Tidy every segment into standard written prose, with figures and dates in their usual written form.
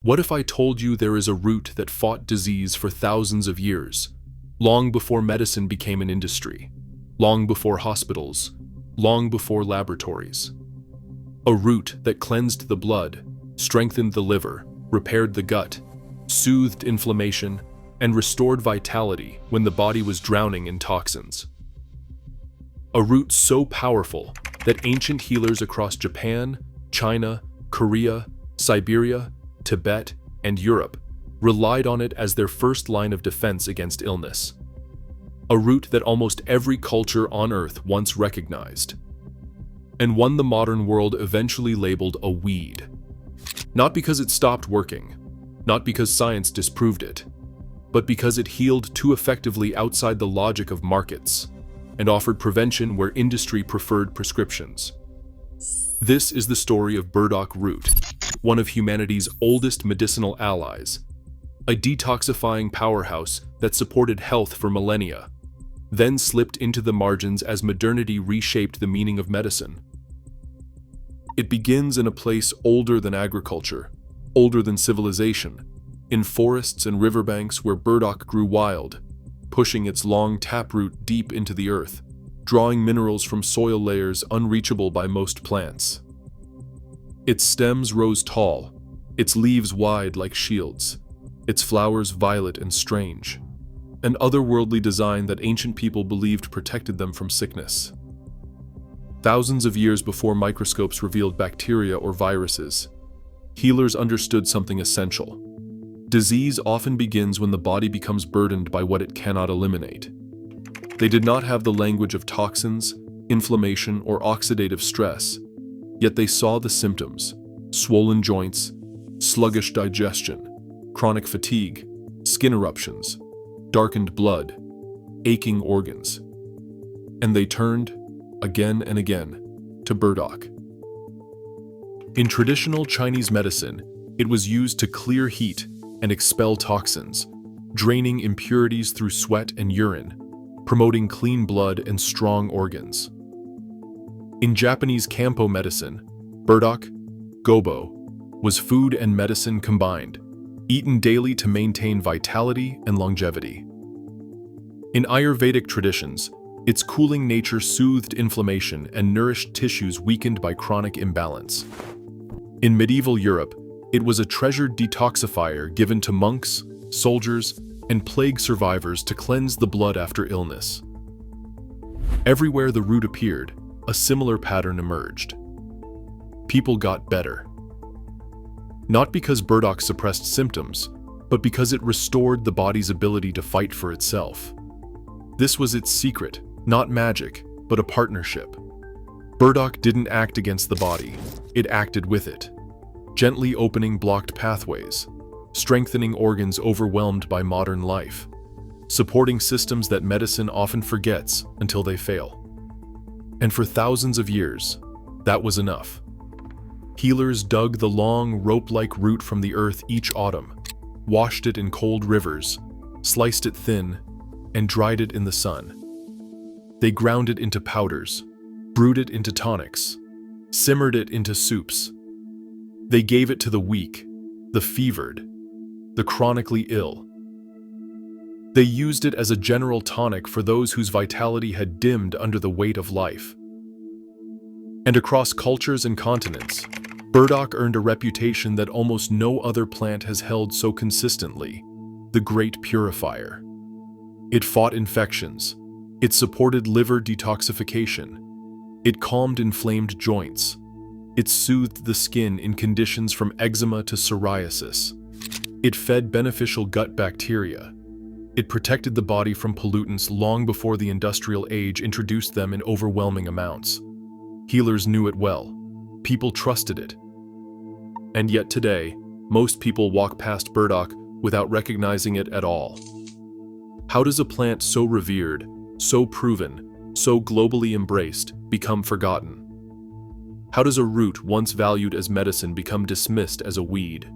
What if I told you there is a root that fought disease for thousands of years, long before medicine became an industry, long before hospitals, long before laboratories? A root that cleansed the blood, strengthened the liver, repaired the gut, soothed inflammation, and restored vitality when the body was drowning in toxins. A root so powerful that ancient healers across Japan, China, Korea, Siberia, Tibet, and Europe relied on it as their first line of defense against illness. A root that almost every culture on Earth once recognized, and one the modern world eventually labeled a weed. Not because it stopped working, not because science disproved it, but because it healed too effectively outside the logic of markets and offered prevention where industry preferred prescriptions. This is the story of burdock root, one of humanity's oldest medicinal allies, a detoxifying powerhouse that supported health for millennia, then slipped into the margins as modernity reshaped the meaning of medicine. It begins in a place older than agriculture, older than civilization, in forests and riverbanks where burdock grew wild, pushing its long taproot deep into the earth, drawing minerals from soil layers unreachable by most plants. Its stems rose tall, its leaves wide like shields, its flowers violet and strange, an otherworldly design that ancient people believed protected them from sickness. Thousands of years before microscopes revealed bacteria or viruses, healers understood something essential. Disease often begins when the body becomes burdened by what it cannot eliminate. They did not have the language of toxins, inflammation, or oxidative stress, yet they saw the symptoms: swollen joints, sluggish digestion, chronic fatigue, skin eruptions, darkened blood, aching organs. And they turned, again and again, to burdock. In traditional Chinese medicine, it was used to clear heat and expel toxins, draining impurities through sweat and urine, promoting clean blood and strong organs. In Japanese Kampo medicine, burdock, gobo, was food and medicine combined, eaten daily to maintain vitality and longevity. In Ayurvedic traditions, its cooling nature soothed inflammation and nourished tissues weakened by chronic imbalance. In medieval Europe, it was a treasured detoxifier given to monks, soldiers, and plague survivors to cleanse the blood after illness. Everywhere the root appeared, a similar pattern emerged. People got better. Not because burdock suppressed symptoms, but because it restored the body's ability to fight for itself. This was its secret, not magic, but a partnership. Burdock didn't act against the body, it acted with it, gently opening blocked pathways, strengthening organs overwhelmed by modern life, supporting systems that medicine often forgets until they fail. And for thousands of years, that was enough. Healers dug the long, rope-like root from the earth each autumn, washed it in cold rivers, sliced it thin, and dried it in the sun. They ground it into powders, brewed it into tonics, simmered it into soups. They gave it to the weak, the fevered, the chronically ill. They used it as a general tonic for those whose vitality had dimmed under the weight of life. And across cultures and continents, burdock earned a reputation that almost no other plant has held so consistently: the great purifier. It fought infections. It supported liver detoxification. It calmed inflamed joints. It soothed the skin in conditions from eczema to psoriasis. It fed beneficial gut bacteria. It protected the body from pollutants long before the industrial age introduced them in overwhelming amounts. Healers knew it well. People trusted it. And yet today, most people walk past burdock without recognizing it at all. How does a plant so revered, so proven, so globally embraced become forgotten? How does a root once valued as medicine become dismissed as a weed?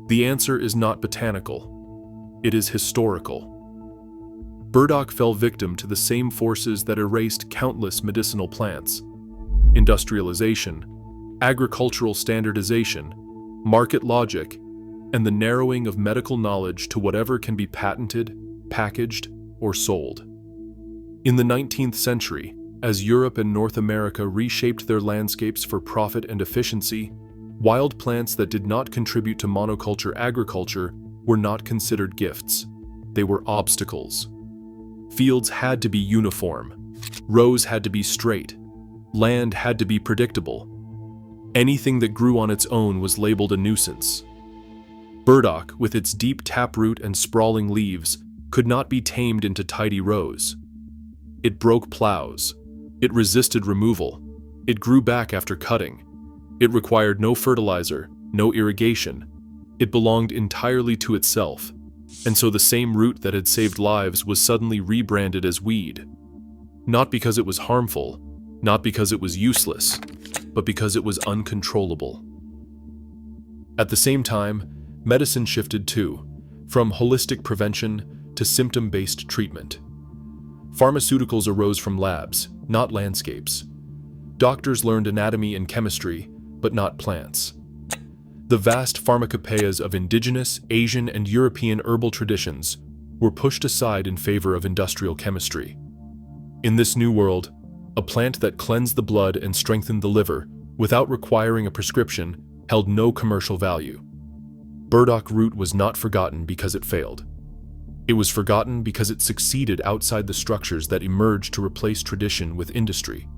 The answer is not botanical. It is historical. Burdock fell victim to the same forces that erased countless medicinal plants: industrialization, agricultural standardization, market logic, and the narrowing of medical knowledge to whatever can be patented, packaged, or sold. In the 19th century, as Europe and North America reshaped their landscapes for profit and efficiency, wild plants that did not contribute to monoculture agriculture were not considered gifts. They were obstacles. Fields had to be uniform. Rows had to be straight. Land had to be predictable. Anything that grew on its own was labeled a nuisance. Burdock, with its deep taproot and sprawling leaves, could not be tamed into tidy rows. It broke plows. It resisted removal. It grew back after cutting. It required no fertilizer, no irrigation. It belonged entirely to itself, and so the same root that had saved lives was suddenly rebranded as weed. Not because it was harmful, not because it was useless, but because it was uncontrollable. At the same time, medicine shifted too, from holistic prevention to symptom-based treatment. Pharmaceuticals arose from labs, not landscapes. Doctors learned anatomy and chemistry, but not plants. The vast pharmacopoeias of indigenous, Asian, and European herbal traditions were pushed aside in favor of industrial chemistry. In this new world, a plant that cleansed the blood and strengthened the liver without requiring a prescription held no commercial value. Burdock root was not forgotten because it failed. It was forgotten because it succeeded outside the structures that emerged to replace tradition with industry.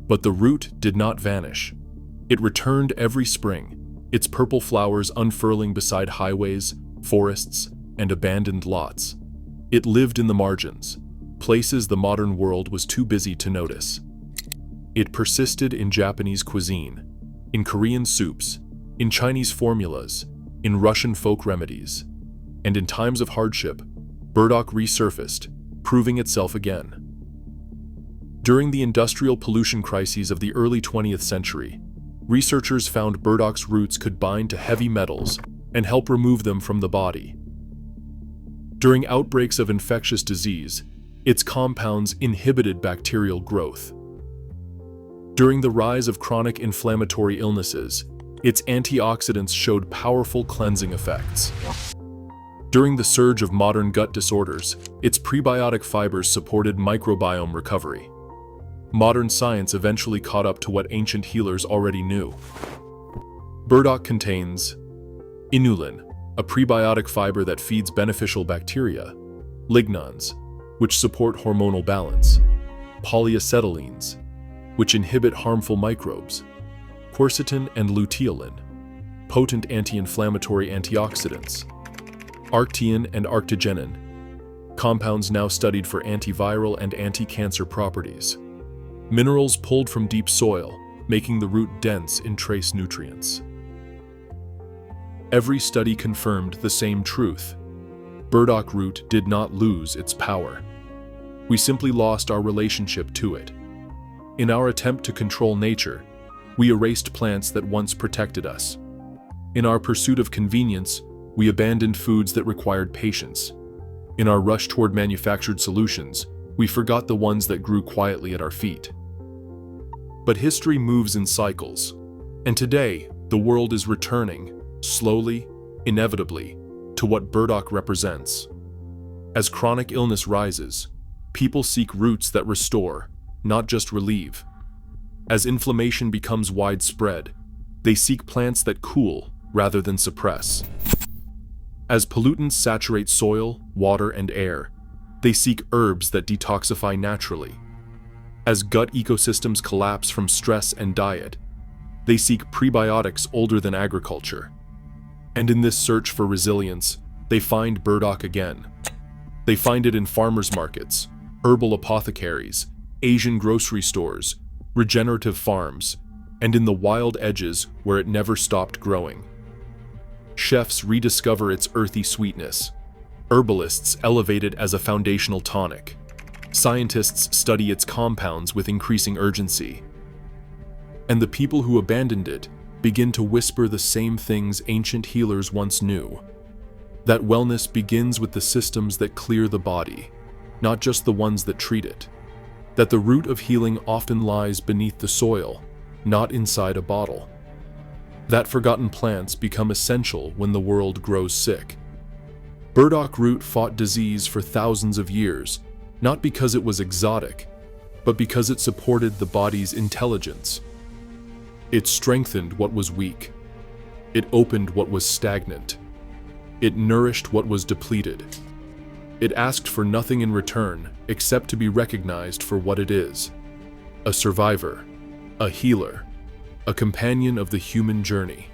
But the root did not vanish. It returned every spring, its purple flowers unfurling beside highways, forests, and abandoned lots. It lived in the margins, places the modern world was too busy to notice. It persisted in Japanese cuisine, in Korean soups, in Chinese formulas, in Russian folk remedies, and in times of hardship, burdock resurfaced, proving itself again. During the industrial pollution crises of the early 20th century, researchers found burdock's roots could bind to heavy metals and help remove them from the body. During outbreaks of infectious disease, its compounds inhibited bacterial growth. During the rise of chronic inflammatory illnesses, its antioxidants showed powerful cleansing effects. During the surge of modern gut disorders, its prebiotic fibers supported microbiome recovery. Modern science eventually caught up to what ancient healers already knew. Burdock contains inulin, a prebiotic fiber that feeds beneficial bacteria, lignans, which support hormonal balance, polyacetylenes, which inhibit harmful microbes, quercetin and luteolin, potent anti-inflammatory antioxidants, arctein and arctigenin, compounds now studied for antiviral and anti-cancer properties, minerals pulled from deep soil, making the root dense in trace nutrients. Every study confirmed the same truth. Burdock root did not lose its power. We simply lost our relationship to it. In our attempt to control nature, we erased plants that once protected us. In our pursuit of convenience, we abandoned foods that required patience. In our rush toward manufactured solutions, we forgot the ones that grew quietly at our feet. But history moves in cycles, and today, the world is returning, slowly, inevitably, to what burdock represents. As chronic illness rises, people seek roots that restore, not just relieve. As inflammation becomes widespread, they seek plants that cool rather than suppress. As pollutants saturate soil, water, and air, they seek herbs that detoxify naturally. As gut ecosystems collapse from stress and diet, they seek prebiotics older than agriculture. And in this search for resilience, they find burdock again. They find it in farmers markets, herbal apothecaries, Asian grocery stores, regenerative farms, and in the wild edges where it never stopped growing. Chefs rediscover its earthy sweetness. Herbalists elevate it as a foundational tonic. Scientists study its compounds with increasing urgency. And the people who abandoned it begin to whisper the same things ancient healers once knew. That wellness begins with the systems that clear the body, not just the ones that treat it. That the root of healing often lies beneath the soil, not inside a bottle. That forgotten plants become essential when the world grows sick. Burdock root fought disease for thousands of years, not because it was exotic, but because it supported the body's intelligence. It strengthened what was weak. It opened what was stagnant. It nourished what was depleted. It asked for nothing in return except to be recognized for what it is: a survivor, a healer, a companion of the human journey.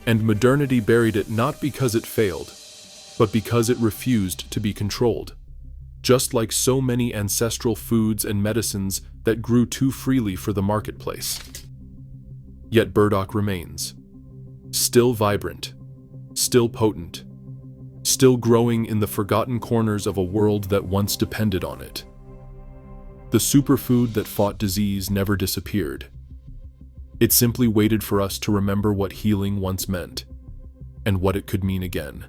And modernity buried it not because it failed, but because it refused to be controlled. Just like so many ancestral foods and medicines that grew too freely for the marketplace. Yet burdock remains, still vibrant, still potent, still growing in the forgotten corners of a world that once depended on it. The superfood that fought disease never disappeared. It simply waited for us to remember what healing once meant, and what it could mean again.